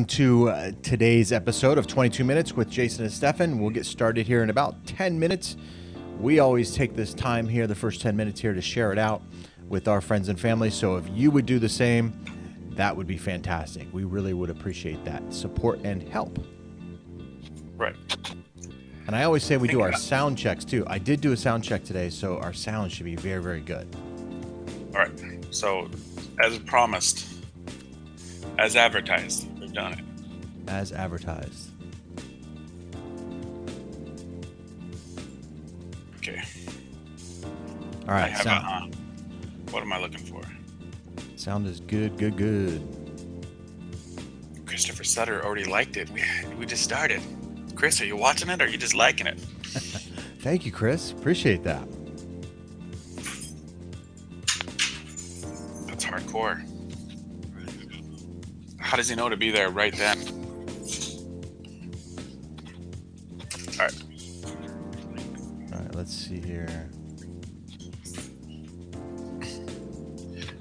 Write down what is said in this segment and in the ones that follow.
welcome to today's episode of 22 Minutes with Jason and Stefan. We'll get started here in about 10 minutes. We always take this time here, the first 10 minutes here, to share it out with our friends and family. So if you would do the same, that would be fantastic. We really would appreciate that support and help. Right. And I always say we do our sound checks too. I did do a sound check today, so our sound should be very, very good. All right. So, as promised, as advertised, we've done it. As advertised. Okay. All right. Sound. What am I looking for? Sound is good, good, good. Christopher Sutter already liked it. We just started. Chris, are you watching it or are you just liking it? Thank you, Chris. Appreciate that. That's hardcore. How does he know to be there right then? All right. All right, let's see here.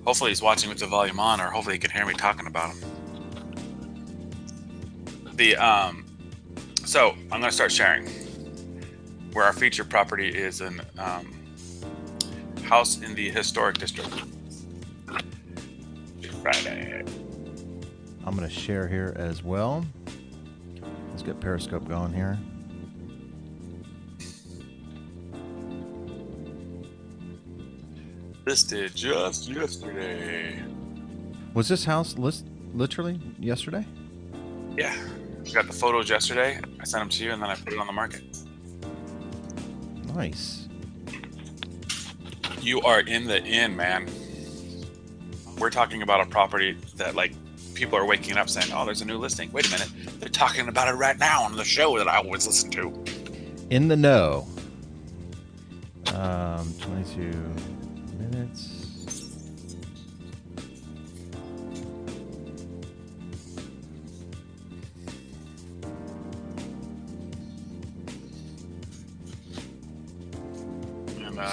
Hopefully he's watching with the volume on, or hopefully he can hear me talking about him. So I'm going to start sharing where our featured property is an house in the historic district. Friday. I'm going to share here as well. Let's get Periscope going here. Listed just yesterday. Was this house literally yesterday? Yeah. I got the photos yesterday. I sent them to you and then I put it on the market. Nice. You are in the inn, man. We're talking about a property that, like, people are waking up saying, oh, there's a new listing. Wait a minute. They're talking about it right now on the show that I always listen to. In the know. 22 minutes.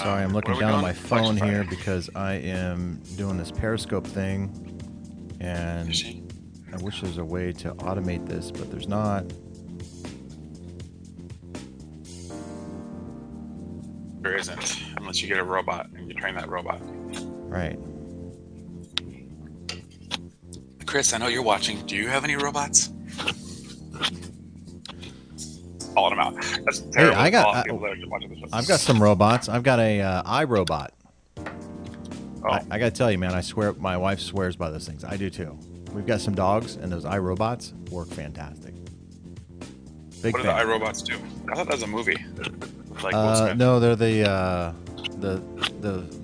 Sorry, I'm looking down at my phone here because I am doing this Periscope thing, and I wish there's a way to automate this, but there's not. There isn't, unless you get a robot and you train that robot. Right. Chris, I know you're watching. Do you have any robots? Calling them out. That's terrible. Hey, I've got some robots. I've got a iRobot. Oh. I got to tell you, man, I swear, my wife swears by those things. I do too. We've got some dogs, and those iRobots work fantastic. Big what do the iRobots do? I thought that was a movie. Like Will Smith. No, they're the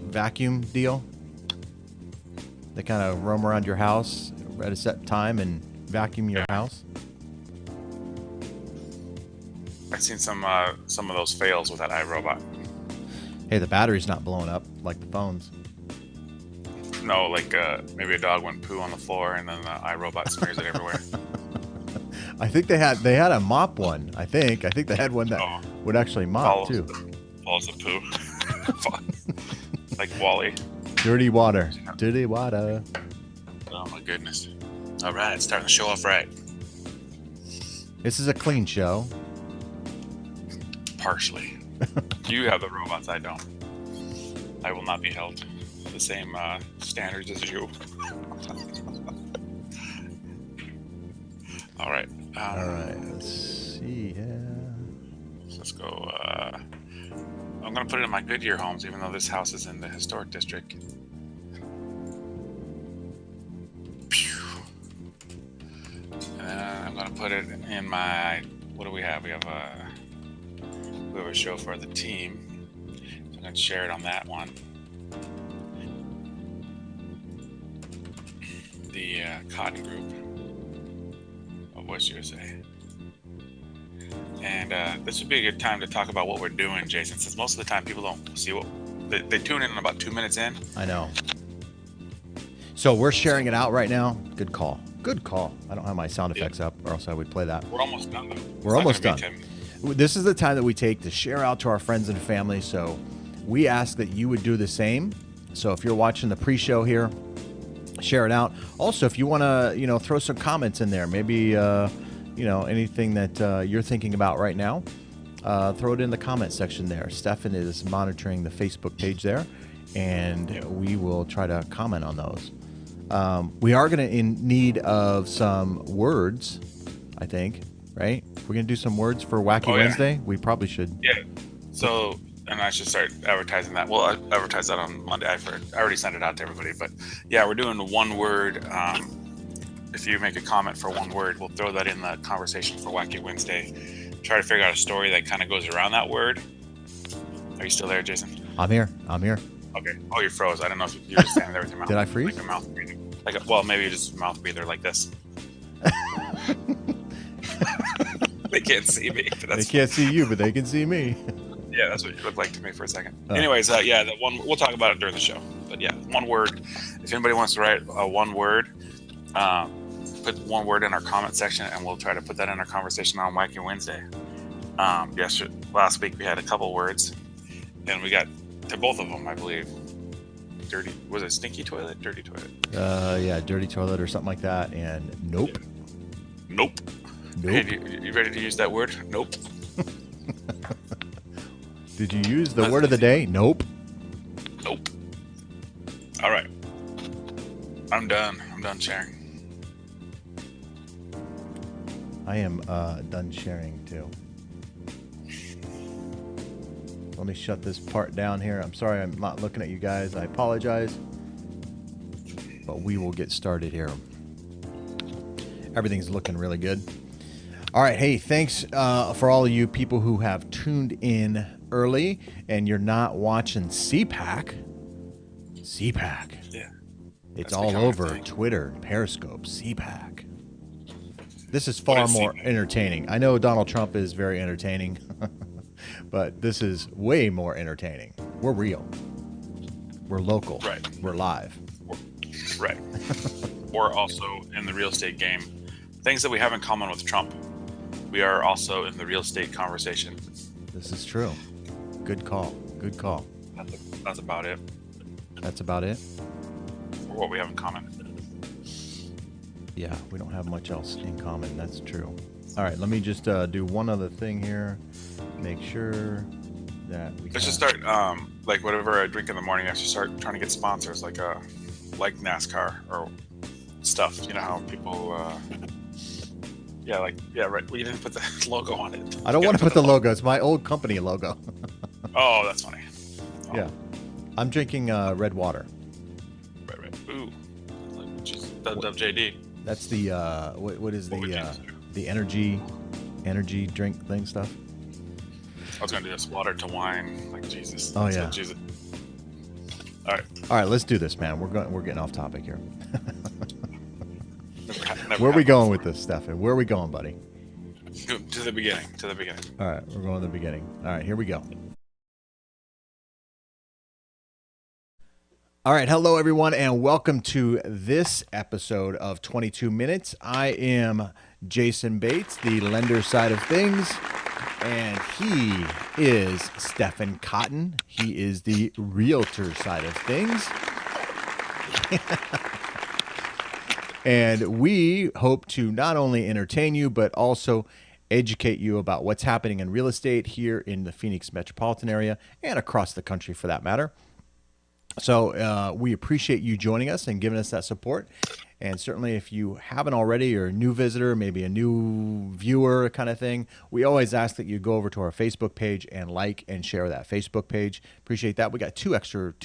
vacuum deal. They kind of roam around your house at a set time and vacuum your house. I've seen some of those fails with that iRobot. Hey, the battery's not blowing up like the phones. No, like maybe a dog went poo on the floor and then the iRobot smears it everywhere. I think they had a mop one. I think they had one that would actually mop too. Falls the poo. Like Wally. Dirty water. Dirty water. Oh my goodness. All right, starting the show off right. This is a clean show. Partially. You have the robots, I don't. I will not be held to the same standards as you. All right. All right. Let's see here. Let's go. I'm going to put it in my Goodyear homes, even though this house is in the historic district. And then I'm going to put it in my. What do we have? We have a show for the team. So I'm going to share it on that one. The Cotton Group of West USA. And this would be a good time to talk about what we're doing, Jason, since most of the time people don't see what they tune in about 2 minutes in. I know. So we're sharing it out right now. Good call. Good call. I don't have my sound effects up, or else I would play that. We're almost done, though. We're almost done. This is the time that we take to share out to our friends and family. So we ask that you would do the same. So if you're watching the pre-show here, share it out. Also, if you want to, throw some comments in there, maybe, anything that you're thinking about right now, throw it in the comment section there. Stefan is monitoring the Facebook page there, and we will try to comment on those. We are going to in need of some words, I think, right? We're going to do some words for Wacky Wednesday. We probably should. Yeah. So, and I should start advertising that. Well, I advertise that on Monday. I already sent it out to everybody. But yeah, we're doing one word. If you make a comment for one word, we'll throw that in the conversation for Wacky Wednesday. Try to figure out a story that kind of goes around that word. Are you still there, Jason? I'm here. Okay. Oh, you froze. I don't know if you were just standing there with your mouth. Did I freeze? Like a mouth breather. Well, maybe you just mouth breather like this. They can't see me. They can't see you, but they can see me. Yeah, that's what you look like to me for a second. Anyways, the one we'll talk about it during the show. But yeah, one word. If anybody wants to write one word, put one word in our comment section, and we'll try to put that in our conversation on Wacky Wednesday. Last week we had a couple words, and we got to both of them, I believe. Dirty, was it stinky toilet? Dirty toilet. Yeah, dirty toilet or something like that. And nope. Nope. Hey, you ready to use that word? Nope. Did you use the word of the day? Nope. Nope. All right. I'm done. I'm done sharing. I am done sharing too. Let me shut this part down here. I'm sorry I'm not looking at you guys. I apologize. But we will get started here. Everything's looking really good. All right. Hey, thanks for all of you people who have tuned in early and you're not watching CPAC. Yeah. It's all over Twitter, Periscope, CPAC. This is far more entertaining. I know Donald Trump is very entertaining, but this is way more entertaining. We're real. We're local. Right. We're live. Right. We're also in the real estate game. Things that we have in common with Trump. We are also in the real estate conversation. This is true. Good call. Good call. That's about it. That's about it? For what we have in common. Yeah, we don't have much else in common. That's true. All right, let me just do one other thing here. Make sure that we Let's just start, like whatever I drink in the morning, I should start trying to get sponsors like NASCAR or stuff. You know how people... right. Well, you didn't put the logo on it. I don't want to put the logo. It's my old company logo. Oh, that's funny. Oh. Yeah. I'm drinking red water. Right. Ooh. WJD. That's the, what is the energy drink thing stuff? I was going to do this water to wine, like Jesus. Oh, yeah. Jesus. All right, let's do this, man. We're getting off topic here. Where are we going with this, Stefan? Where are we going, buddy? To the beginning. All right, we're going to the beginning. All right, here we go. All right, hello, everyone, and welcome to this episode of 22 Minutes. I am Jayson Bates, the lender side of things, and he is Stefan Cotton. He is the realtor side of things. And we hope to not only entertain you, but also educate you about what's happening in real estate here in the Phoenix metropolitan area and across the country for that matter. So we appreciate you joining us and giving us that support. And certainly if you haven't already, or a new visitor, maybe a new viewer kind of thing, we always ask that you go over to our Facebook page and like and share that Facebook page. Appreciate that. We got two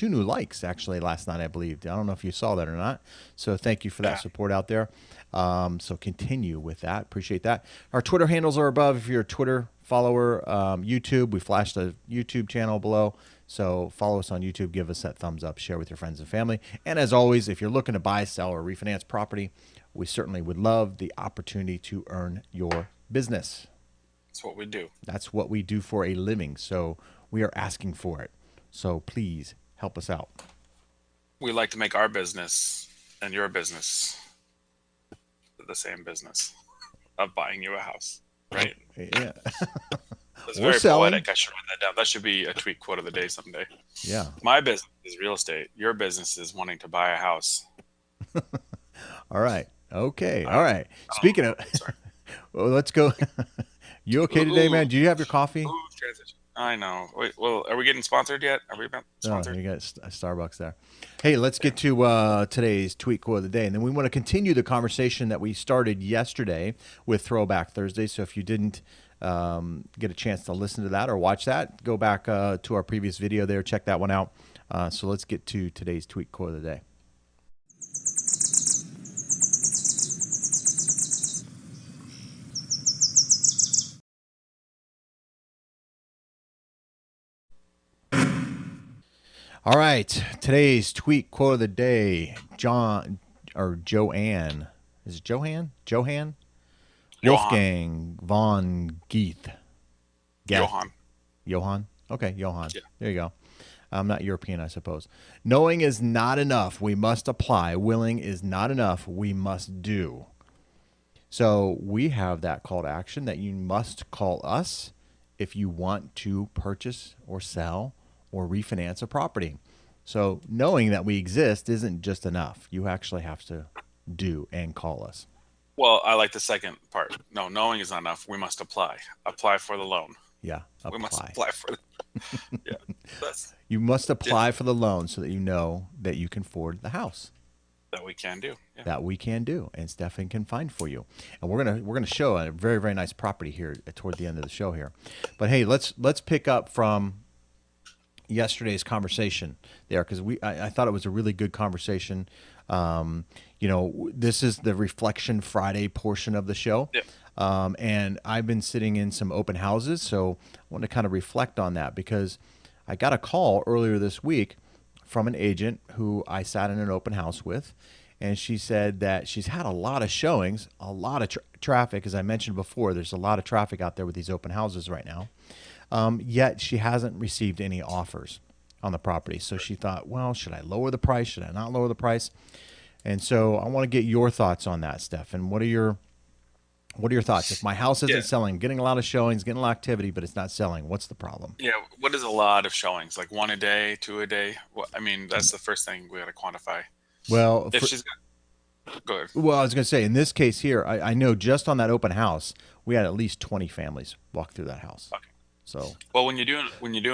new likes actually last night, I believe. I don't know if you saw that or not. So thank you for that support out there. So continue with that. Appreciate that. Our Twitter handles are above. If you're a Twitter follower, YouTube, we flashed a YouTube channel below. So follow us on YouTube, give us that thumbs up, share with your friends and family. And as always, if you're looking to buy, sell, or refinance property, we certainly would love the opportunity to earn your business. That's what we do. That's what we do for a living. So we are asking for it. So please help us out. We like to make our business and your business the same business of buying you a house, right? Yeah. It's very poetic. I should write that down. That should be a tweet quote of the day someday. Yeah. My business is real estate. Your business is wanting to buy a house All right. Okay. I All don't, right. I don't Speaking of, know. Sorry. well, let's go. You okay today, Ooh, man? Do you have your coffee? transition. I know. Wait, well, are we getting sponsored yet? Are we about Oh, sponsored? you got Starbucks there. Hey, let's get to today's tweet quote of the day. And then we want to continue the conversation that we started yesterday with Throwback Thursday. So if you didn't get a chance to listen to that or watch that, go back to our previous video there. Check that one out. So let's get to today's tweet quote of the day. All right, today's tweet quote of the day, Joanne. Is it Johan? Johan. Wolfgang von Gath. Johan. Johann? Okay, Johann. Yeah. There you go. I'm not European, I suppose. Knowing is not enough. We must apply. Willing is not enough. We must do. So we have that call to action that you must call us if you want to purchase or sell or refinance a property. So knowing that we exist isn't just enough. You actually have to do and call us. Well, I like the second part. No, knowing is not enough. We must apply. Apply for the loan. Yeah, We must apply. apply for yeah. That's You must apply for the loan so that you know that you can afford the house. that we can do. Yeah. That we can do, and Stefan can find for you. And we're gonna show a very, very nice property here toward the end of the show here. But hey, let's pick up from yesterday's conversation there, because I thought it was a really good conversation. This is the Reflection Friday portion of the show. Yep. And I've been sitting in some open houses, so I want to kind of reflect on that, because I got a call earlier this week from an agent who I sat in an open house with, and she said that she's had a lot of showings, a lot of traffic. As I mentioned before, there's a lot of traffic out there with these open houses right now. Yet she hasn't received any offers on the property. So she thought, well, should I lower the price? Should I not lower the price? And so I want to get your thoughts on that, Steph. What are your thoughts? If my house isn't selling, getting a lot of showings, getting a lot of activity, but it's not selling, what's the problem? Yeah. What is a lot of showings? Like one a day, two a day? I mean, that's the first thing we got to quantify. Well, If she's got, go ahead. well, I was going to say, in this case here, I know just on that open house, we had at least 20 families walk through that house. Okay. So, Well, when you do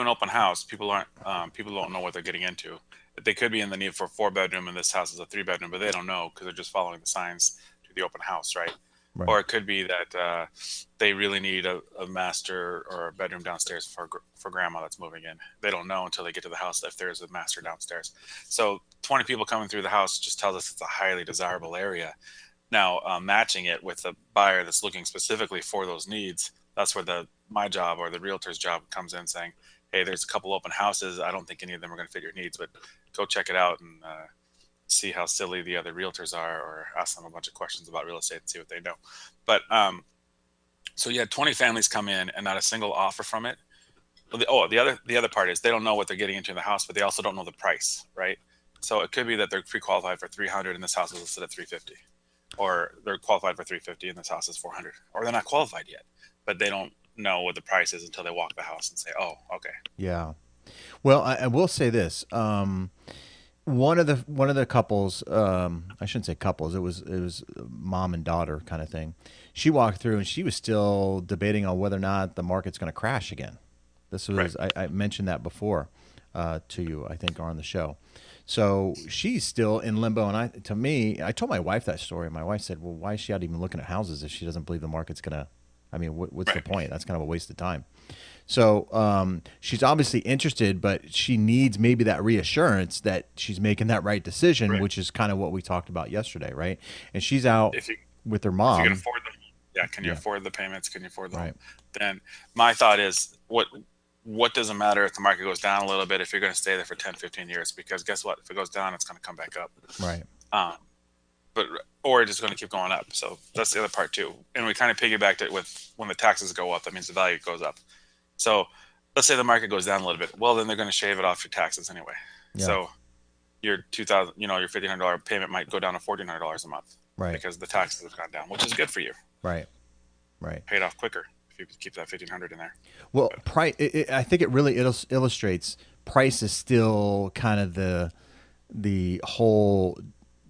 an open house, people don't know what they're getting into. They could be in the need for a 4-bedroom, and this house is a 3-bedroom, but they don't know because they're just following the signs to the open house, right? right. Or it could be that they really need a master or a bedroom downstairs for grandma that's moving in. They don't know until they get to the house if there's a master downstairs. So 20 people coming through the house just tells us it's a highly desirable area. Now, matching it with a buyer that's looking specifically for those needs, that's where my job or the realtor's job comes in, saying, hey, there's a couple open houses. I don't think any of them are going to fit your needs, but go check it out and see how silly the other realtors are, or ask them a bunch of questions about real estate and see what they know. But so you had 20 families come in and not a single offer from it. The other part is they don't know what they're getting into in the house, but they also don't know the price, right? So it could be that they're pre-qualified for 300 and this house is listed at 350, or they're qualified for 350 and this house is 400, or they're not qualified yet, but they don't know what the price is until they walk the house and say, oh, okay. Yeah. Well, I will say this. One of the couples, I shouldn't say couples, it was mom and daughter kind of thing. She walked through and she was still debating on whether or not the market's going to crash again. This was, Right. I mentioned that before to you, I think, on the show. So she's still in limbo. And I told my wife that story. My wife said, well, why is she out even looking at houses if she doesn't believe the market's going to, what's the Right. point? That's kind of a waste of time. So she's obviously interested, but she needs maybe that reassurance that she's making that right decision, Right. which is kind of what we talked about yesterday, right? And she's out If you with her if you mom. can afford them, can you Yeah. afford the payments? Can you afford them? Right. Then my thought is, what does it matter if the market goes down a little bit if you're going to stay there for 10, 15 years? Because guess what? If it goes down, it's going to come back up. Right. Or it's just going to keep going up. So that's the other part too. And we kind of piggybacked it with when the taxes go up, that means the value goes up. So let's say the market goes down a little bit. Well, then they're going to shave it off your taxes anyway. Yeah. So your $2,000, your $1,500 payment might go down to $1,400 a month, Right. because the taxes have gone down, which is good for you. Right. Right. Paid off quicker if you keep that $1,500 in there. Well, price. I think it really illustrates price is still kind of the whole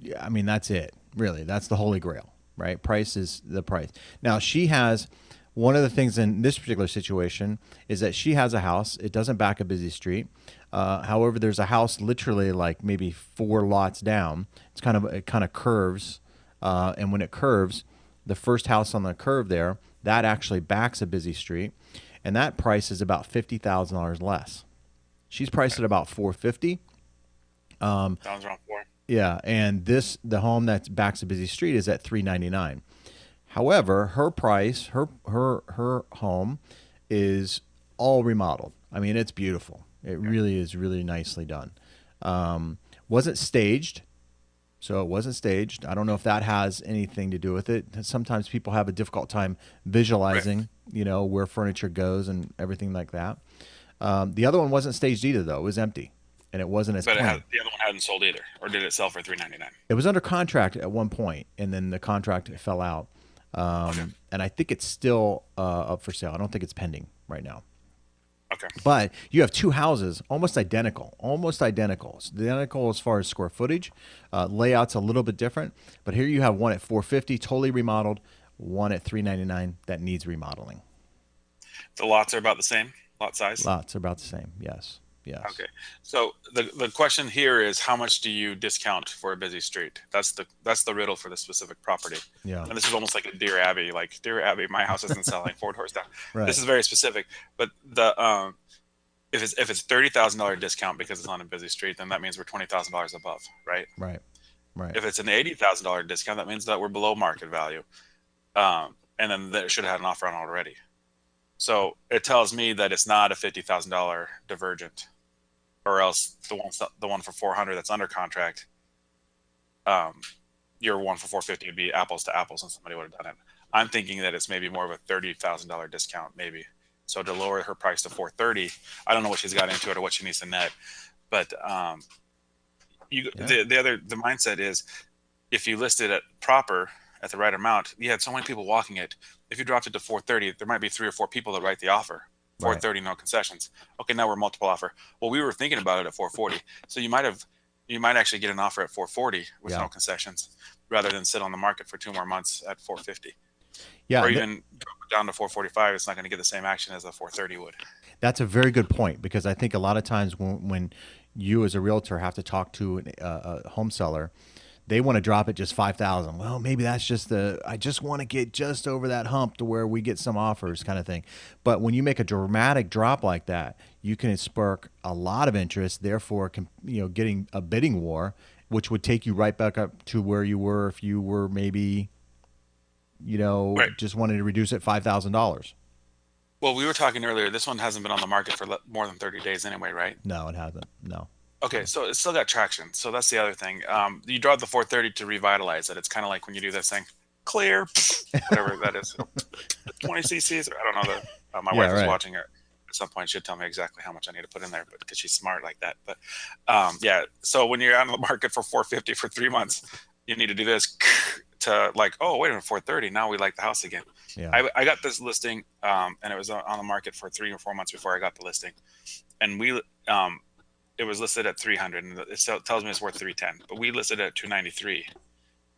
Yeah, I mean, that's it. Really, that's the holy grail, right? Price is the price. Now, she has one of the things in this particular situation is that she has a house. It doesn't back a busy street. However, there's a house literally like maybe 4 lots down. It kind of curves, and when it curves, the first house on the curve there that actually backs a busy street, and that price is about $50,000 less. She's priced at about 450. Sounds around 4. Yeah, and the home that backs a busy street is at 399. However, her price, her home is all remodeled. I mean, it's beautiful. It really is really nicely done. Wasn't staged, so it wasn't staged. I don't know if that has anything to do with it. Sometimes people have a difficult time visualizing, where furniture goes and everything like that. The other one wasn't staged either, though. It was empty, and it wasn't as But planned. the other one hadn't sold either, or did it sell for $399? It was under contract at one point, and then the contract fell out. And I think it's still up for sale. I don't think it's pending right now. Okay. But you have two houses almost identical identical as far as square footage. Layout's a little bit different, but here you have one at 450, totally remodeled, one at 399 that needs remodeling. The lots are about the same, lot size? Lots are about the same, yes. Yes. Okay. So the question here is, how much do you discount for a busy street? That's the riddle for the specific property. Yeah. And this is almost like a Dear Abby, my house isn't selling, Ford horse down. Right. This is very specific. But the if it's $30,000 discount because it's on a busy street, then that means we're $20,000 above, right? Right. Right. If it's an $80,000 discount, that means that we're below market value. And then it should have had an offer on already. So it tells me that it's not a $50,000 divergent. Or else the one for 400 that's under contract, your one for 450 would be apples to apples, and somebody would have done it. I'm thinking that it's maybe more of a $30,000 discount, maybe. So to lower her price to 430, I don't know what she's got into it or what she needs to net, but the mindset is, if you list it at the right amount, you had so many people walking it. If you dropped it to 430, there might be 3 or 4 people that write the offer. 430, no concessions. Okay, now we're multiple offer. Well, we were thinking about it at 440. So you might actually get an offer at 440 with no concessions, rather than sit on the market for 2 more months at 450. Yeah. Or even drop it down to 445. It's not going to get the same action as a 430 would. That's a very good point, because I think a lot of times when you as a realtor have to talk to a home seller, they want to drop it just 5,000. Well, maybe that's just I just want to get just over that hump to where we get some offers kind of thing. But when you make a dramatic drop like that, you can spark a lot of interest, therefore, getting a bidding war, which would take you right back up to where you were if you were maybe, just wanting to reduce it $5,000. Well, we were talking earlier, this one hasn't been on the market for more than 30 days anyway, right? No, it hasn't. No. Okay, so it's still got traction. So that's the other thing. You draw the 430 to revitalize it. It's kind of like when you do this thing, clear, whatever that is, 20 cc's. I don't know. My wife is watching her. At some point, she'll tell me exactly how much I need to put in there, but because she's smart like that. But so when you're on the market for 450 for 3 months, you need to do this to oh, wait a minute, 430. Now we like the house again. Yeah. I got this listing, and it was on the market for 3 or 4 months before I got the listing, and it was listed at 300, and it tells me it's worth 310, but we listed it at 293,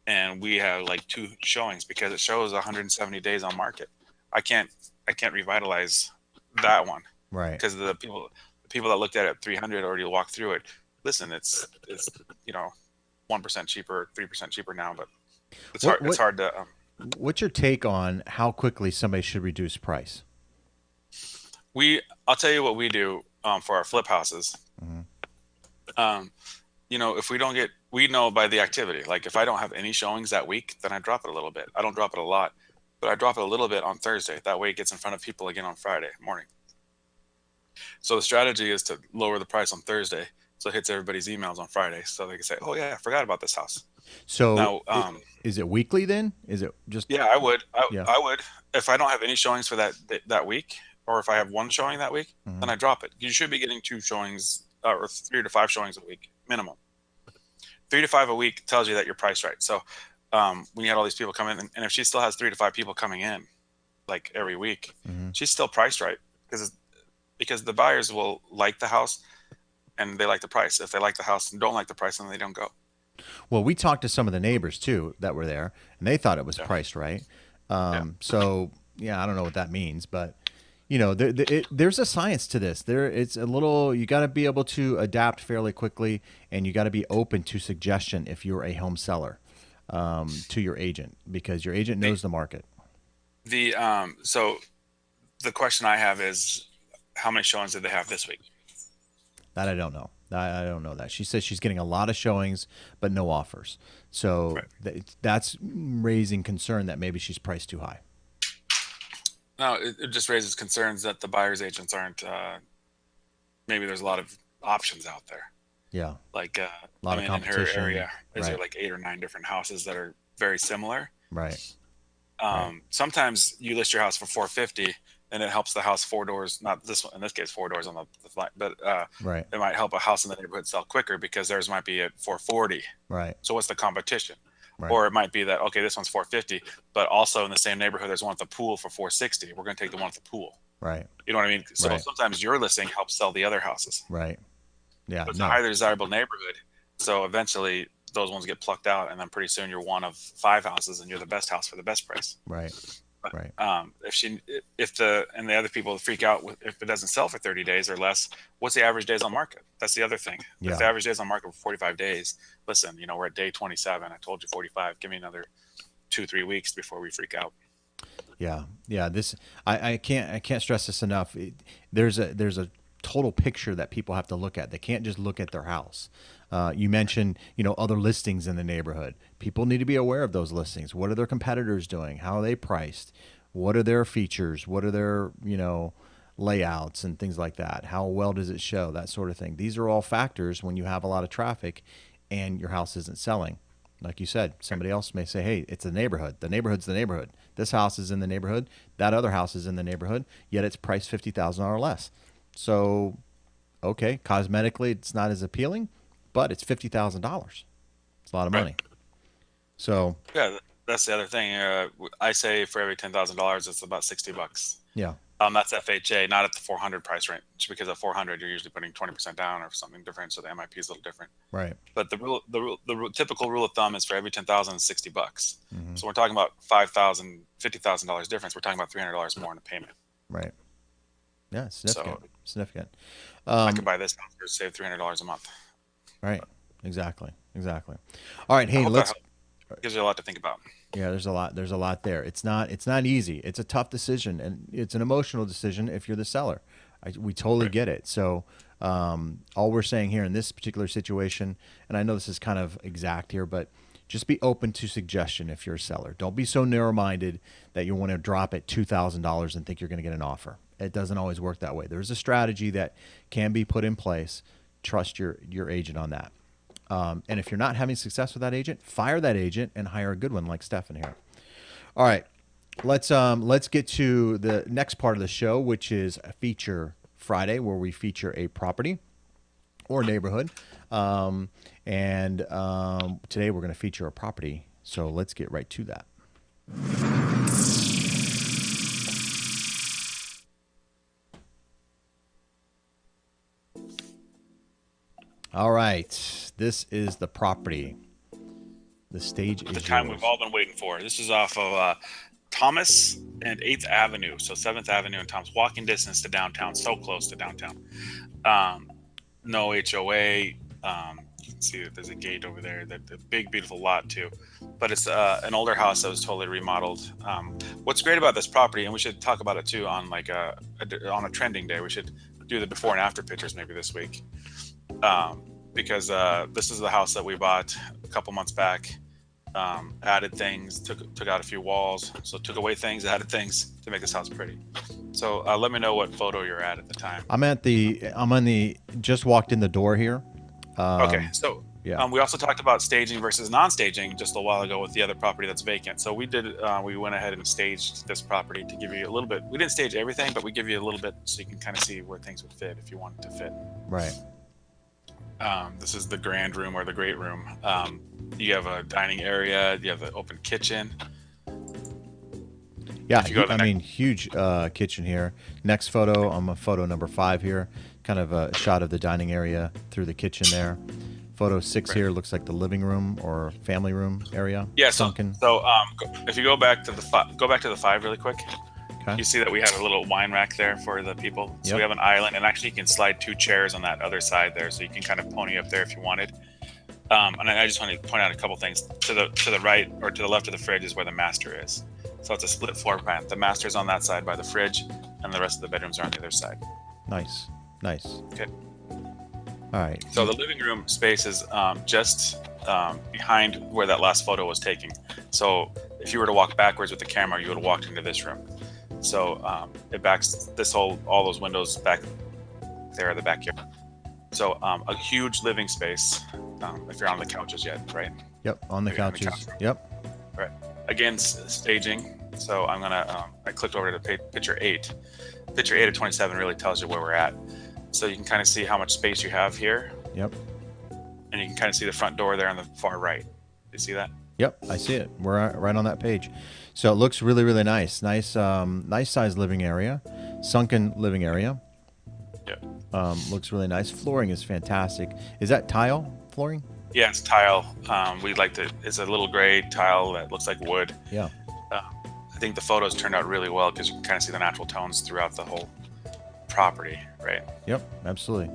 and we have like 2 showings because it shows 170 days on market. I can't revitalize that one, right? Because the people that looked at it at 300 already walked through it. Listen, it's 1% cheaper, 3% cheaper now, but it's hard to. What's your take on how quickly somebody should reduce price? I'll tell you what we do for our flip houses. Mm-hmm. If we know by the activity. Like if I don't have any showings that week, then I drop it a little bit. I don't drop it a lot, but I drop it a little bit on Thursday. That way it gets in front of people again on Friday morning. So the strategy is to lower the price on Thursday, so it hits everybody's emails on Friday, so they can say, "Oh yeah, I forgot about this house." So now, is it weekly then? Is it just? Yeah, I would. I would. If I don't have any showings for that week, or if I have 1 showing that week, mm-hmm. then I drop it. You should be getting 2 showings or 3 to 5 showings a week minimum. 3 to 5 a week tells you that you're priced right. So when you had all these people come in, and if she still has 3 to 5 people coming in, like every week, mm-hmm. she's still priced right because the buyers will like the house and they like the price. If they like the house and don't like the price, then they don't go. Well, we talked to some of the neighbors too that were there, and they thought it was Yeah. priced right. Yeah. So yeah, I don't know what that means, but there's a science to this. It's a little. You got to be able to adapt fairly quickly, and you got to be open to suggestion if you're a home seller to your agent, because your agent knows the market. So the question I have is, how many showings did they have this week? That I don't know. I don't know that. She says she's getting a lot of showings, but no offers. So Right. that's raising concern that maybe she's priced too high. No, it just raises concerns that the buyer's agents aren't. Maybe there's a lot of options out there. Yeah, Like, a lot of in her competition. area, is there Right, like 8 or 9 different houses that are very similar? right, right, Sometimes you list your house for 450, and it helps the house four doors. Not this one in this case, 4 doors on the flat, but right, it might help a house in the neighborhood sell quicker because theirs might be at 440. right, So what's the competition? right, Or it might be that, okay, this one's 450, but also in the same neighborhood, there's one at the pool for 460. We're going to take the one at the pool. right, You know what I mean? So right, sometimes your listing helps sell the other houses. right. Yeah, So it's a no, highly desirable neighborhood. So eventually those ones get plucked out, and then pretty soon you're one of 5 houses, and you're the best house for the best price. right, But right, if the other people freak out if it doesn't sell for 30 days or less, what's the average days on market? That's the other thing. If yeah, the average days on market for 45 days, listen, we're at day 27. I told you 45. Give me another 2-3 weeks before we freak out. yeah, yeah. This I can't stress this enough. There's a total picture that people have to look at. They can't just look at their house. You mentioned, other listings in the neighborhood. People need to be aware of those listings. What are their competitors doing? How are they priced? What are their features? What are their, layouts and things like that? How well does it show? That sort of thing. These are all factors when you have a lot of traffic and your house isn't selling. Like you said, somebody else may say, hey, it's the neighborhood. The neighborhood's the neighborhood. This house is in the neighborhood. That other house is in the neighborhood, yet it's priced $50,000 less. So, okay, cosmetically, it's not as appealing, but it's $50,000. It's a lot of Right. money. So, Yeah, that's the other thing. I say for every $10,000, it's about $60. yeah, That's FHA, not at the 400 price range, because at 400 you're usually putting 20% down or something different, so the MIP is a little different. right. But typical rule of thumb is for every 10,000 is $60. Hmm. So we're talking about $5,000, $50,000 difference. We're talking about $300 more in a payment. Right. Yeah, it's significant. So Significant. I could Um, buy this house for save $300 a month. right. Exactly. Exactly. All right. I Hey, hope that let's. helps. Gives you a lot to think about. Yeah, there's a lot. There's a lot there. It's not easy. It's a tough decision, and it's an emotional decision if you're the seller. We totally Right. get it. So, all we're saying here in this particular situation, and I know this is kind of exact here, but just be open to suggestion if you're a seller. Don't be so narrow-minded that you want to drop at $2,000 and think you're going to get an offer. It doesn't always work that way. There's a strategy that can be put in place. Trust your agent on that. And if you're not having success with that agent, fire that agent and hire a good one like Stefan here. All right, let's get to the next part of the show, which is a Feature Friday, where we feature a property or neighborhood. And today we're going to feature a property. So let's get right to that. All right, this is the property. The stage The is time yours. we've all been waiting for. This is off of Thomas and 8th Avenue. So 7th Avenue and Thomas, walking distance to downtown, so close to downtown. No HOA. You can see that there's a gate over there. The big, beautiful lot too. But it's an older house that was totally remodeled. What's great about this property, and we should talk about it too on on a trending day. We should do the before and after pictures maybe this week, because this is the house that we bought a couple months back. Added things, took out a few walls, so took away things, added things to make this house pretty. So let me know what photo you're at the time. I'm on the, just walked in the door here. Okay, so yeah. we also talked about staging versus non-staging just a while ago with the other property that's vacant. So we went ahead and staged this property to give you a little bit. We didn't stage everything, but we give you a little bit so you can kind of see where things would fit if you wanted to fit. Right. This is the grand room or the great room. You have a dining area. You have an open kitchen. Yeah, If you go to the huge kitchen here. Next photo, I'm on photo number 5 here. Kind of a shot of the dining area through the kitchen there. Photo 6 Right. here looks like the living room or family room area. Yeah. Sunken. If you go back to the 5 really quick, Okay. you see that we have a little wine rack there for the people. So we have an island, and actually you can slide 2 chairs on that other side there, so you can kind of pony up there if you wanted. And I just want to point out a couple things. To the right or to the left of the fridge is where the master is. So it's a split floor plan. The master's on that side by the fridge, and the rest of the bedrooms are on the other side. Nice. Okay. All right. So the living room space is just behind where that last photo was taken. So if you were to walk backwards with the camera, you would have walked into this room. So it backs all those windows back there at the backyard. So a huge living space. If you're on the couches yet, right? Yep, on the couches. Yep. Right. Again, staging. So I'm gonna. I clicked over to picture 8. Picture 8 of 27 really tells you where we're at. So you can kind of see how much space you have here. Yep. And you can kind of see the front door there on the far right. You see that? Yep, I see it. We're right on that page. So it looks really, really nice. Nice sized living area, sunken living area. Yep. Looks really nice. Flooring is fantastic. Is that tile flooring? Yeah, it's tile. It's a little gray tile that looks like wood. Yeah. I think the photos turned out really well because you can kind of see the natural tones throughout the whole property, right? Yep, absolutely.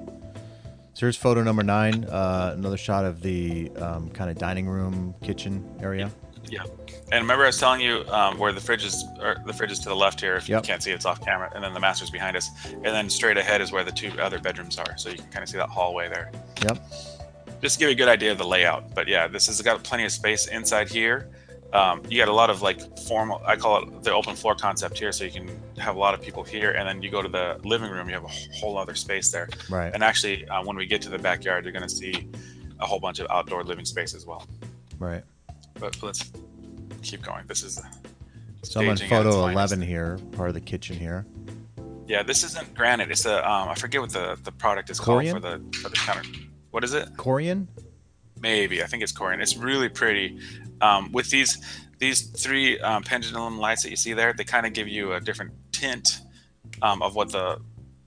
So here's photo number 9. Another shot of the kind of dining room, kitchen area. Yeah. And remember I was telling you where the fridge is to the left here. If you can't see it, it's off camera. And then the master's behind us. And then straight ahead is where the 2 other bedrooms are. So you can kind of see that hallway there. Yep. Just to give you a good idea of the layout. But yeah, this has got plenty of space inside here. You got a lot of like formal, I call it the open floor concept here. So you can have a lot of people here. And then you go to the living room, you have a whole other space there. Right. And actually, when we get to the backyard, you're going to see a whole bunch of outdoor living space as well. Right. But let's keep going. This is so I'm on photo 11 here, part of the kitchen here. Yeah, this isn't granite. It's I forget what the product is called for the counter. What is it? Corian? Maybe. I think it's Corian. It's really pretty. With these 3 pendulum lights that you see there, they kind of give you a different tint of what the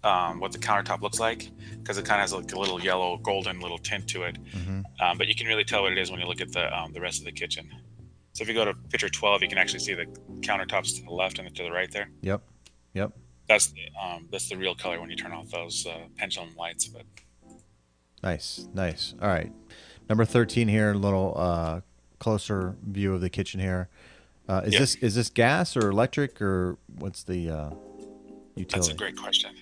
countertop looks like, because it kind of has like a little yellow golden little tint to it. Mm-hmm. But you can really tell what it is when you look at the rest of the kitchen. So if you go to picture 12, you can actually see the countertops to the left and to the right there. Yep. That's the real color when you turn off those pendulum lights. But nice. All right, number 13 here. A little closer view of the kitchen here. Is this gas or electric, or what's the utility? That's a great question.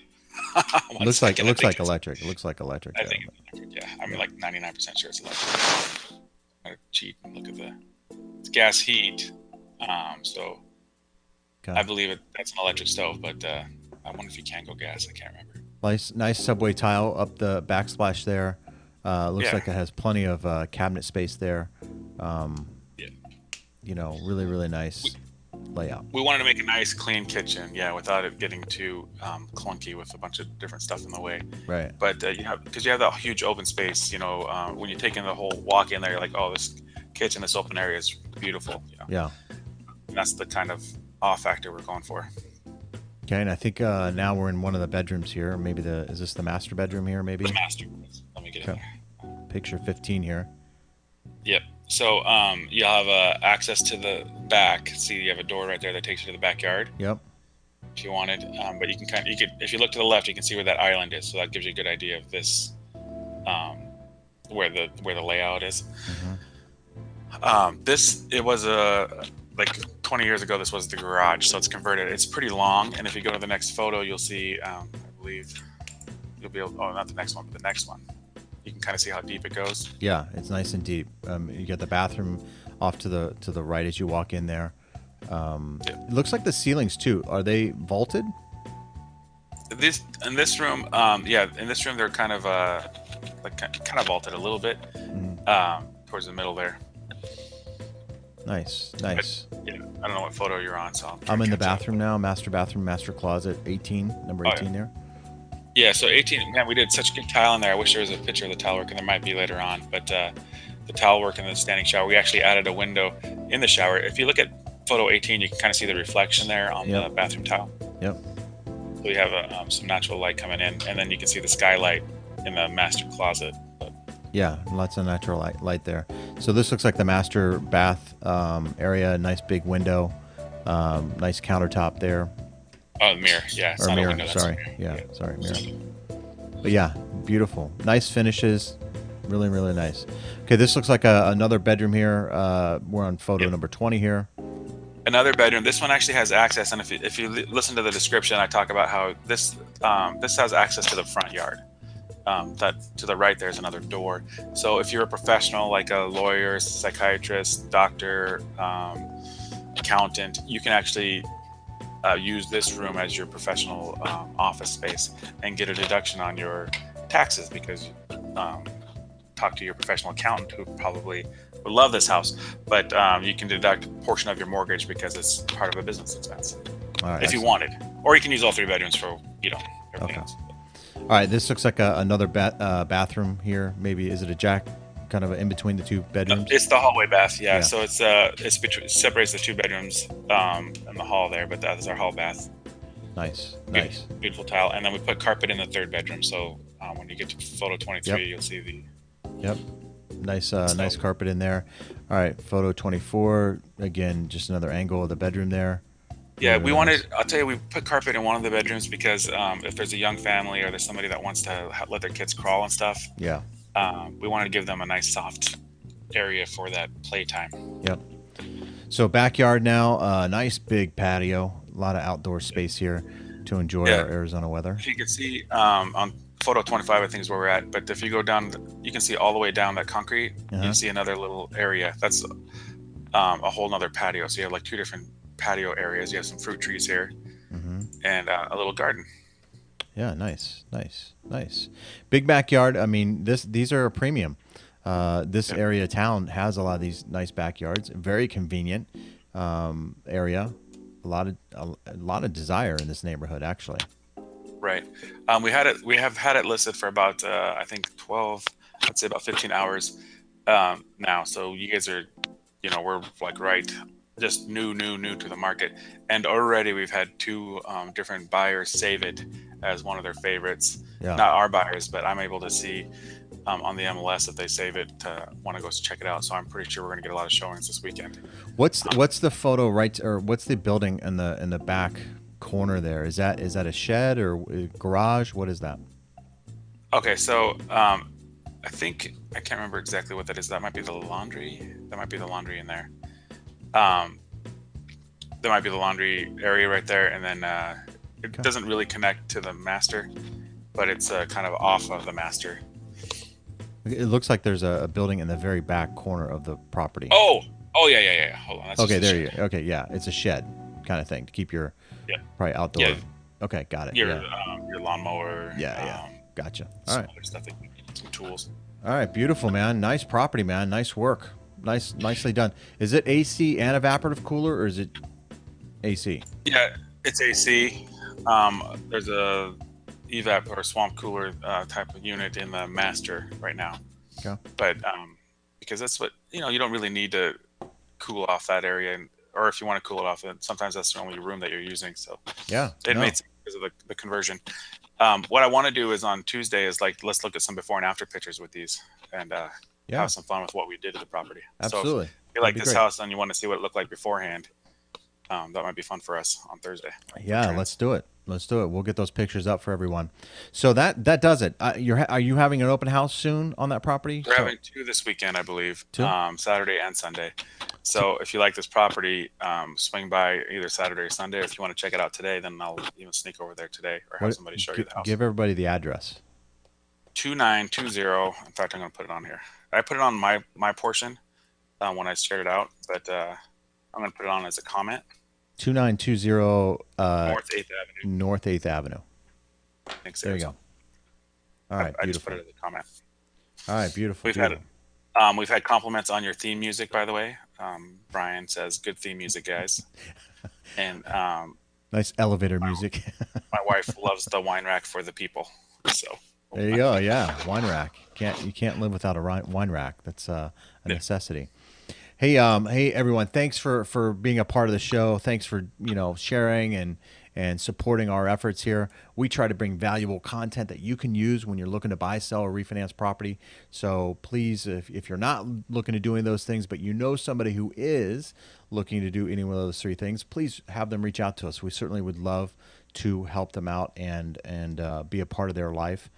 It looks like electric. It looks like electric. I think it's electric. Yeah, I'm like 99% sure it's electric. I'm gonna cheat and look at it's gas heat. So I believe that's an electric stove, but I wonder if you can go gas. I can't remember. Nice subway tile up the backsplash there. Looks like it has plenty of cabinet space there. Really, really nice layout. We wanted to make a nice, clean kitchen, without it getting too clunky with a bunch of different stuff in the way. Right. But because you have that huge open space, when you take in the whole walk in there, you're like, oh, this kitchen, this open area is beautiful. Yeah. And that's the kind of awe factor we're going for. Okay, and I think now we're in one of the bedrooms here. Maybe is this the master bedroom here? Maybe. The master. Let me get it. Picture 15 here. Yep. So you'll have access to the back. See, you have a door right there that takes you to the backyard. Yep. If you wanted, but you can if you look to the left, you can see where that island is. So that gives you a good idea of this, where the layout is. Mm-hmm. It was like 20 years ago. This was the garage, so it's converted. It's pretty long, and if you go to the next photo, you'll see. I believe you'll be able. Oh, not the next one, but the next one. You can kind of see how deep it goes. Yeah, it's nice and deep. You get the bathroom off to the right as you walk in there. It looks like the ceilings too. Are they vaulted? In this room, they're kind of kind of vaulted a little bit towards the middle there. Nice. I don't know what photo you're on, so I'm in the bathroom now. Master bathroom, master closet, 18, number 18 there. Yeah, so 18, man, we did such good tile in there. I wish there was a picture of the tile work, and there might be later on. But the tile work in the standing shower, we actually added a window in the shower. If you look at photo 18, you can kind of see the reflection there on the bathroom tile. Yep. So we have some natural light coming in, and then you can see the skylight in the master closet. But Yeah, lots of natural light there. So this looks like the master bath area. Nice big window. Nice countertop there. Oh, mirror. Yeah, it's Or not a mirror. window. That's Sorry. a Yeah. mirror. Sorry, mirror. But yeah, beautiful. Nice finishes. Really, really nice. Okay, this looks like another bedroom here. We're on photo number 20 here. Another bedroom. This one actually has access, and if you listen to the description, I talk about how this has access to the front yard. That to the right there's another door. So if you're a professional like a lawyer, psychiatrist, doctor, accountant, you can actually use this room as your professional office space and get a deduction on your taxes because talk to your professional accountant who probably would love this house, but you can deduct a portion of your mortgage because it's part of a business expense. All right, if you wanted, or you can use all 3 bedrooms for everything else. All right, this looks like another bathroom here. Maybe is it a jack, kind of in between the 2 bedrooms? It's the hallway bath, yeah. So it separates the 2 bedrooms and the hall there, but that is our hall bath. Nice. Beautiful tile, and then we put carpet in the 3rd bedroom. So when you get to photo 23, you'll see the. Yep. Nice carpet in there. All right, photo 24. Again, just another angle of the bedroom there. Yeah, we wanted. I'll tell you, we put carpet in one of the bedrooms because if there's a young family or there's somebody that wants to let their kids crawl and stuff, yeah, we wanted to give them a nice soft area for that playtime. Yep. So backyard now, nice big patio, a lot of outdoor space here to enjoy our Arizona weather. If you can see on photo 25, I think is where we're at. But if you go down, you can see all the way down that concrete. You can see another little area. That's a whole nother patio. So you have like 2 different patio areas. You have some fruit trees here and a little garden. Yeah, nice. Big backyard. I mean, these are a premium. This area of town has a lot of these nice backyards. Very convenient area. A lot of desire in this neighborhood, actually. Right. We have had it listed for about I think 12. I'd say about 15 hours now. So you guys are, we're like right. Just new to the market, and already we've had 2 different buyers save it as one of their favorites. Not our buyers, but I'm able to see on the MLS if they save it to want to go check it out. So I'm pretty sure we're going to get a lot of showings this weekend. What's the photo or what's the building in the back corner there? Is that a shed or a garage? What is that? Okay, so I think I can't remember exactly what that is. That might be the laundry. That might be the laundry in there. There might be the laundry area right there, and then it doesn't really connect to the master, but it's kind of off of the master. It looks like there's a building in the very back corner of the property. Oh yeah. Hold on. That's okay, there you go. Okay, yeah, it's a shed kind of thing to keep your probably outdoor. Yeah. Okay, got it. Your lawnmower. Yeah. Gotcha. All right. Other stuff, some tools. All right, beautiful, man. Nice property, man. Nice work. Nicely done. Is it AC and evaporative cooler, or is it AC? Yeah, it's AC. There's a evap or swamp cooler type of unit in the master right now. Okay. But because that's what you don't really need to cool off that area, or if you want to cool it off, sometimes that's the only room that you're using. So it made sense because of the conversion. What I want to do is on Tuesday is let's look at some before and after pictures with these and have some fun with what we did to the property. Absolutely. So if you like this house and you want to see what it looked like beforehand, that might be fun for us on Thursday. Yeah, let's do it. We'll get those pictures up for everyone. So that does it. Are you having an open house soon on that property? We're having 2 this weekend, I believe. 2? Saturday and Sunday. So if you like this property, swing by either Saturday or Sunday. If you want to check it out today, then I'll even sneak over there today or have somebody show you the house. Give everybody the address. 2920. In fact, I'm going to put it on here. I put it on my portion when I shared it out, but I'm going to put it on as a comment. 2920 North 8th Avenue. North 8th Avenue. Thanks, there you go. All right, I beautiful. just put it as a comment. All right, beautiful. We've had compliments on your theme music, by the way. Brian says, "Good theme music, guys." And nice elevator music. My wife loves the wine rack for the people. So there you go. Yeah, wine rack. You can't live without a wine rack. That's a necessity. Hey everyone! Thanks for being a part of the show. Thanks for sharing and and supporting our efforts here. We try to bring valuable content that you can use when you're looking to buy, sell, or refinance property. So please, if you're not looking to do any of those things, but you know somebody who is looking to do any one of those three things, please have them reach out to us. We certainly would love to help them out and be a part of their life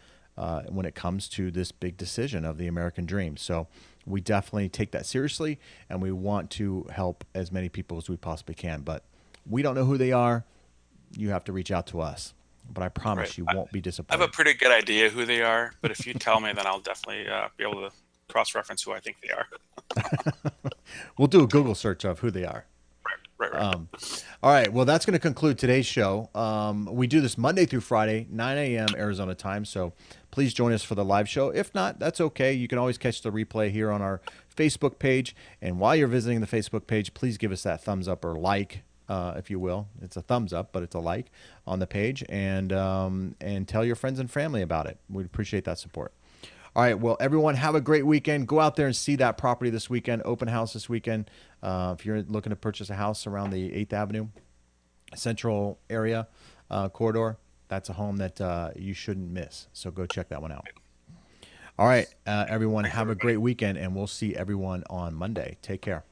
when it comes to this big decision of the American dream. So we definitely take that seriously, and we want to help as many people as we possibly can. But we don't know who they are. You have to reach out to us. But I promise you won't be disappointed. I have a pretty good idea who they are, but if you tell me, then I'll definitely be able to cross-reference who I think they are. We'll do a Google search of who they are. Right. All right. Well, that's going to conclude today's show. We do this Monday through Friday, 9 a.m. Arizona time. So please join us for the live show. If not, that's okay. You can always catch the replay here on our Facebook page. And while you're visiting the Facebook page, please give us that thumbs up or like, if you will. It's a thumbs up, but it's a like on the page. And tell your friends and family about it. We'd appreciate that support. All right. Well, everyone, have a great weekend. Go out there and see that property this weekend. Open house this weekend. If you're looking to purchase a house around the 8th Avenue Central area corridor, that's a home that you shouldn't miss. So go check that one out. All right, everyone, have a great weekend, and we'll see everyone on Monday. Take care.